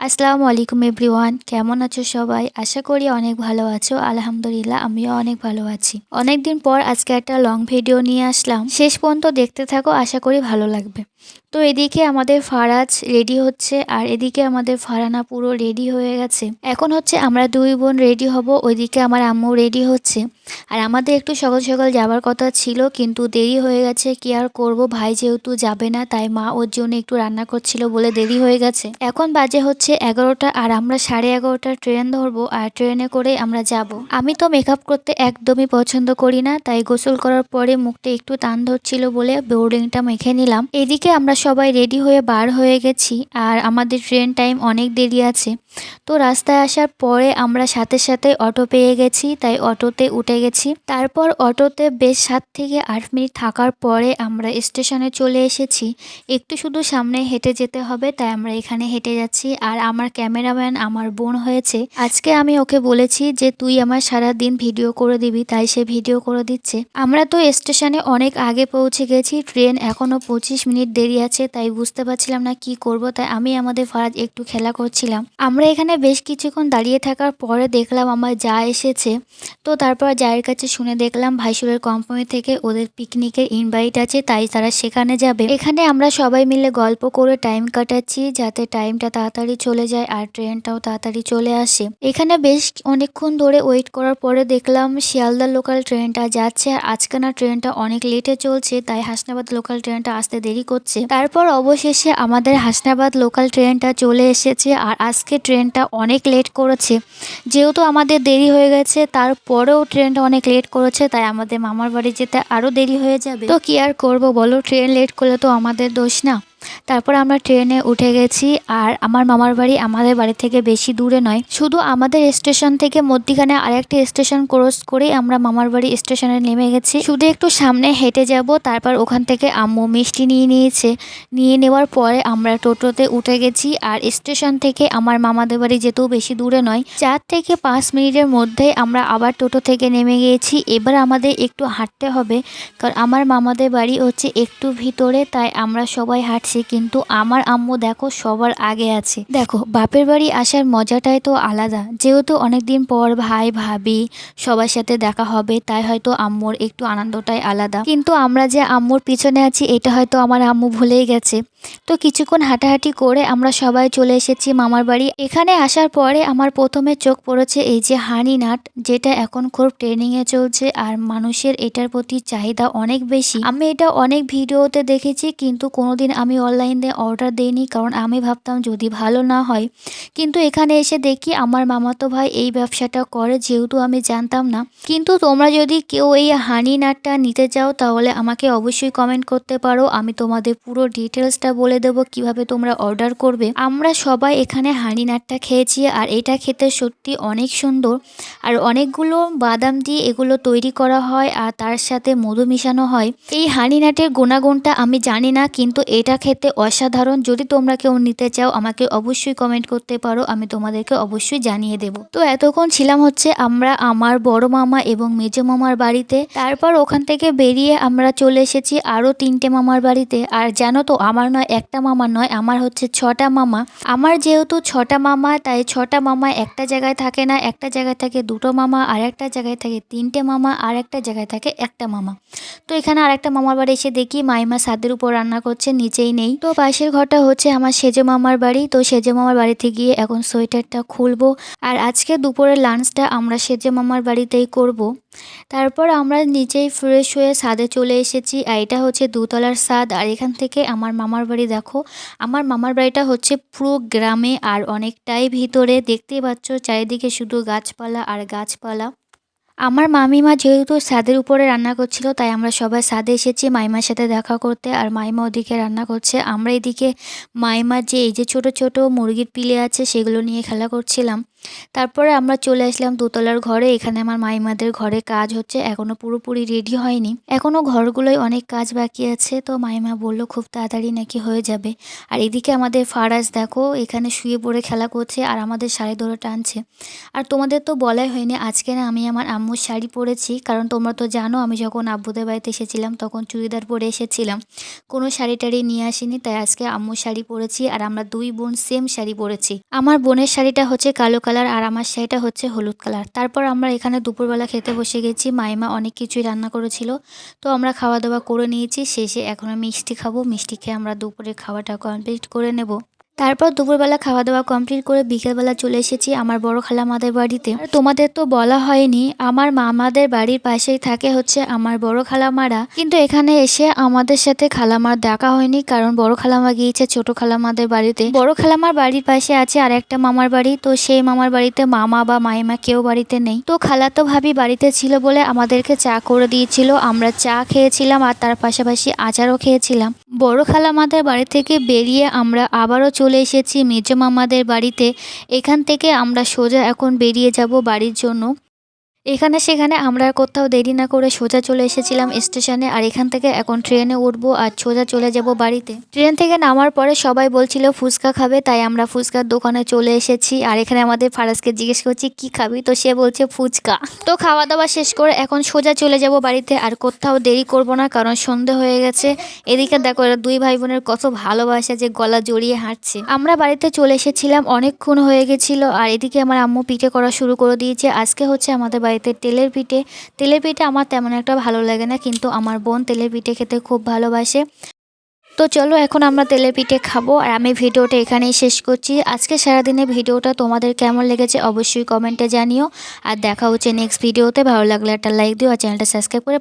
আসসালামু আলাইকুম এভরিওয়ান, কেমন আছো সবাই? আশা করি অনেক ভালো আছো। আলহামদুলিল্লাহ, আমিও অনেক ভালো আছি। অনেকদিন পর আজকে একটা লং ভিডিও নিয়ে আসলাম, শেষ পর্যন্ত দেখতে থাকো, আশা করি ভালো লাগবে। তো এদিকে আমাদের ফারাজ রেডি হচ্ছে আর এদিকে আমাদের ফারানা পুরো রেডি হয়ে গেছে। এখন হচ্ছে আমরা দুই বোন রেডি হব, ওইদিকে আমার আম্মু রেডি হচ্ছে। আর আমাদের একটু সকাল সকাল যাবার কথা ছিল, কিন্তু দেরি হয়ে গেছে। কি আর করব, ভাই যেহেতু যাবে না তাই মা ওর জন্য একটু রান্না করছিল বলে দেরি হয়ে গেছে। এখন বাজে হচ্ছে 11টা আর আমরা 11:30 ট্রেন ধরবো আর ট্রেনে করে আমরা যাব। আমি তো মেকআপ করতে একদমই পছন্দ করি না, তাই গোসল করার পরে মুখটা একটু টান ধরছিল বলে বোর্ডিংটা মেখে নিলাম। এদিকে আমরা সবাই রেডি হয়ে বার হয়ে গেছি আর আমাদের ট্রেন টাইম অনেক দেরি আছে। তো রাস্তায় আসার পরে আমরা সাথে সাথে অটো পেয়ে গেছি, তাই অটোতে উঠে গেছি। তারপর অটোতে বেশ 7 থেকে 8 মিনিট থাকার পরে আমরা স্টেশনে চলে এসেছি। একটু শুধু সামনে হেঁটে যেতে হবে, তাই আমরা এখানে হেঁটে যাচ্ছি। আর আমার ক্যামেরাম্যান আমার বোন হয়েছে। আজকে আমি ওকে বলেছি যে তুই আমার সারা দিন ভিডিও করে দিবি, তাই সে ভিডিও করে দিচ্ছে। আমরা তো স্টেশনে অনেক আগে পৌঁছে গেছি, ট্রেন এখনো 25 মিনিট দেরি আছে, তাই বুঝতে পারছিলাম না কি করব। তাই আমি আমাদের ফারাজ একটু খেলা করছিলাম। আমরা এখানে বেশ কিছুক্ষণ দাঁড়িয়ে থাকার পরে দেখলাম আমার যা এসেছে। তো তারপর জায়ের কাছে শুনে দেখলাম ভাইসুরের কোম্পানি থেকে ওদের পিকনিকের ইনভাইট আছে, তাই তারা সেখানে যাবে। এখানে আমরা সবাই মিলে গল্প করে টাইম কাটাচ্ছি, যাতে টাইমটা তাড়াতাড়ি চলে যায় আর ট্রেনটাও তাড়াতাড়ি চলে আসে। এখানে বেশ অনেকক্ষণ ধরে ওয়েট করার পরে দেখলাম শিয়ালদা লোকাল ট্রেনটা যাচ্ছে। আর আজকে না ট্রেনটা অনেক লেটে চলছে, তাই হাসনাবাদ লোকাল ট্রেনটা আসতে দেরি করছে। তারপর অবশেষে আমাদের হাসনাবাদ লোকাল ট্রেনটা চলে এসেছে। আর আজকে ট্রেনটা অনেক লেট করেছে, যেহেতু আমাদের দেরি হয়ে গেছে তারপরেও ট্রেনটা অনেক লেট করেছে, তাই আমাদের মামার বাড়ি যেতে আরও দেরি হয়ে যাবে। তো কি আর করবো বলো, ট্রেন লেট করলে তো আমাদের দোষ না। তারপর আমরা ট্রেনে উঠে গেছি। আর আমার মামার বাড়ি আমাদের বাড়ি থেকে বেশি দূরে নয়, শুধু আমাদের স্টেশন থেকে মধ্যিখানে আরেকটি স্টেশন ক্রস করে আমরা মামার বাড়ি স্টেশনে নেমে গেছি। শুধু একটু সামনে হেঁটে যাব। তারপর ওখান থেকে আম্মু মিষ্টি নিয়ে নিয়েছে, নিয়ে নেওয়ার পরে আমরা টোটোতে উঠে গেছি। আর স্টেশন থেকে আমার মামাদের বাড়ি যেতেও বেশি দূরে নয়, 4 থেকে 5 মিনিটের মধ্যে আমরা আবার টোটো থেকে নেমে গিয়েছি। এবার আমাদের একটু হাঁটতে হবে, কারণ আমার মামাদের বাড়ি হচ্ছে একটু ভিতরে, তাই আমরা সবাই হাঁটছি। কিন্তু আমার আম্মু দেখো সবার আগে আছে। দেখো বাপের বাড়ি আসার মজাটাই তো আলাদা, যেহেতু অনেকদিন পর ভাই ভাবি সবার সাথে দেখা হবে, তাই হয়তো আম্মুর একটু আনন্দটাই আলাদা। কিন্তু আমরা যে আম্মুর পিছনে আছি এটা হয়তো আমার আম্মু ভুলেই গেছে। তো কিছুক্ষণ হাঁটাহাঁটি করে আমরা সবাই চলে এসেছি মামার বাড়ি। এখানে আসার পরে আমার প্রথমে চোখ পড়েছে এই যে হানি নাট, যেটা এখন খুব ট্রেনিংয়ে চলছে আর মানুষের এটার প্রতি চাহিদা অনেক বেশি। আমি এটা অনেক ভিডিওতে দেখেছি, কিন্তু কোনোদিন আমি অনলাইনে অর্ডার দিইনি, কারণ আমি ভাবতাম যদি ভালো না হয়। কিন্তু এখানে এসে দেখি আমার মামাতো ভাই এই ব্যবসাটা করে, যেহেতু আমি জানতাম না। কিন্তু তোমরা যদি কেউ এই হানি নাটটা নিতে চাও তাহলে আমাকে অবশ্যই কমেন্ট করতে পারো, আমি তোমাদের পুরো ডিটেলসটা বলে দেবো কিভাবে তোমরা অর্ডার করবে। আমরা সবাই এখানে হানি নাটটা খেয়েছি আর এটা খেতে সত্যি অনেক সুন্দর। আর অনেকগুলো বাদাম দিয়ে এগুলো তৈরি করা হয় আর তার সাথে মধু মিশানো হয়। এই হানি নাটের গুণাগুণটা আমি জানি না, কিন্তু এটা খেতে অসাধারণ। যদি তোমরা কেউ নিতে চাও আমাকে অবশ্যই কমেন্ট করতে পারো, আমি তোমাদেরকে অবশ্যই জানিয়ে দেব। তো এতক্ষণ ছিলাম হচ্ছে আমরা আমার বড় মামা এবং মেজো মামার বাড়িতে। তারপর ওখান থেকে বেরিয়ে আমরা চলে এসেছি আরও 3টে মামার বাড়িতে। আর জানো তো আমার নয় একটা মামা নয়, আমার হচ্ছে 6টা মামা। আমার যেহেতু 6টা মামা, তাই 6টা মামা একটা জায়গায় থাকে না, একটা জায়গায় থাকে 2টো মামা, আর একটা জায়গায় থাকে 3টে মামা, আর একটা জায়গায় থাকে একটা মামা। তো এখানে আরেকটা মামার বাড়ি এসে দেখি মাইমা ছাদের উপর রান্না করছে, নিচেই নেই। তো পাশের ঘরটা হচ্ছে আমার সেজো মামার বাড়ি। তো সেজো মামার বাড়িতে গিয়ে এখন সোয়েটারটা খুলবো। আর আজকে দুপুরের লাঞ্চটা আমরা সেজো মামার বাড়িতেই করব। তারপর আমরা নিচেই ফ্রেশ হয়ে ছাদে চলে এসেছি। আর এটা হচ্ছে 2তলার ছাদ। আর এখান থেকে আমার মামার বাড়ি দেখো। আমার মামার বাড়িটা হচ্ছে পুরো গ্রামে আর অনেকটাই ভিতরে, দেখতেই পাচ্ছ চারিদিকে শুধু গাছপালা আর গাছপালা। আমার মামিমা যেহেতু ছাদের উপরে রান্না করছিল, তাই আমরা সবাই ছাদে এসেছি মাইমার সাথে দেখা করতে। আর মাইমা ওদিকে রান্না করছে, আমরা এদিকে মাইমার যে এই যে ছোট ছোট মুরগির পিলে আছে সেগুলো নিয়ে খেলা করছিলাম। তারপরে আমরা চলে আসলাম দোতলার ঘরে। এখানে আমার মাইমাদের ঘরে কাজ হচ্ছে, এখনো পুরোপুরি রেডি হয়নি, এখনো ঘরগুলোই অনেক কাজ বাকি আছে। তো মাইমা বললো খুব তাড়াতাড়ি নাকি হয়ে যাবে। আর এদিকে আমাদের ফারাজ দেখো এখানে শুয়ে পড়ে খেলা করছে আর আমাদের শাড়ি ধরে টানছে। আর তোমাদের তো বলাই হয়নি, আজকে না আমি আমার আম্মুর শাড়ি পরেছি, কারণ তোমরা তো জানো আমি যখন আব্বুদের বাড়িতে এসেছিলাম তখন চুড়িদার পরে এসেছিলাম, কোনো শাড়ি টাড়ি নিয়ে আসিনি। তাই আজকে আম্মুর শাড়ি পরেছি আর আমরা দুই বোন সেম শাড়ি পরেছি। আমার বোনের শাড়িটা হচ্ছে কালো কালার আর আমার শাড়িটা হচ্ছে হলুদ কালার। তারপর আমরা এখানে দুপুরবেলা খেতে বসে গেছি। মাইমা অনেক কিছুই রান্না করেছিল, তো আমরা খাওয়া দাওয়া করে নিয়েছি। শেষে এখন মিষ্টি খাবো, মিষ্টি খেয়ে আমরা দুপুরে খাওয়াটা কমপ্লিট করে নেব। তারপর দুপুরবেলা খাওয়া দাওয়া কমপ্লিট করে বিকেলবেলা চলে এসেছি আমার বড় খালামাদের বাড়িতে। আর তোমাদের তো বলা হয়নি, আমার মামাদের বাড়ির পাশেই থাকে হচ্ছে আমার বড় খালামারা, কিন্তু এখানে এসে আমাদের সাথে খালামার দেখা হয়নি, কারণ বড় খালামা গিয়েছে ছোট খালামাদের বাড়িতে। বড় খালামার বাড়ির পাশে আছে আর একটা মামার বাড়ি, তো সেই মামার বাড়িতে মামা বা মাইমা কেউ বাড়িতে নেই। তো খালাতো ভাবি বাড়িতে ছিল বলে আমাদেরকে চা করে দিয়েছিল, আমরা চা খেয়েছিলাম আর তার পাশাপাশি আচারও খেয়েছিলাম। বড় খালামাদের বাড়ি থেকে বেরিয়ে আমরা আবারও চলে এসেছি মেজো মামাদের বাড়িতে। এখান থেকে আমরা সোজা এখন বেরিয়ে যাব বাড়ির জন্য। এখানে সেখানে আমরা কোথাও দেরি না করে সোজা চলে এসেছিলাম স্টেশনে, আর এখান থেকে এখন ট্রেনে উঠবো আর সোজা চলে যাব বাড়িতে। ট্রেন থেকে নামার পরে সবাই বলছিল ফুচকা খাবে, তাই আমরা ফুচকার দোকানে চলে এসেছি। আর এখানে আমাদের ফারাজকে জিজ্ঞেস করছি কি খাবি, তো সে বলছে ফুচকা। তো খাওয়া দাওয়া শেষ করে এখন সোজা চলে যাব বাড়িতে, আর কোথাও দেরি করব না কারণ সন্ধে হয়ে গেছে। এদিকে দেখো এরা দুই ভাই বোনের কত ভালোবাসা যে গলা জড়িয়ে হাঁটছে। আমরা বাড়িতে চলে এসেছিলাম, অনেকক্ষণ হয়ে গেছিল। আর এদিকে আমার আম্মু পিঠে করা শুরু করে দিয়েছে। আজকে হচ্ছে আমাদের বাড়িতে তেলের পিঠে। তেলের পিঠে আমার তেমন একটা ভালো লাগে না, কিন্তু আমার বোন তেলের পিঠে খেতে খুব ভালোবাসে। তো চলো এখন আমরা তেলের পিঠে খাবো। আর আমি ভিডিওটা এখানেই শেষ করছি। আজকে সারাদিনে ভিডিওটা তোমাদের কেমন লেগেছে অবশ্যই কমেন্টে জানিও। আর দেখা হচ্ছে নেক্সট ভিডিওতে। ভালো লাগলে একটা লাইক দিও আর চ্যানেলটা সাবস্ক্রাইব করে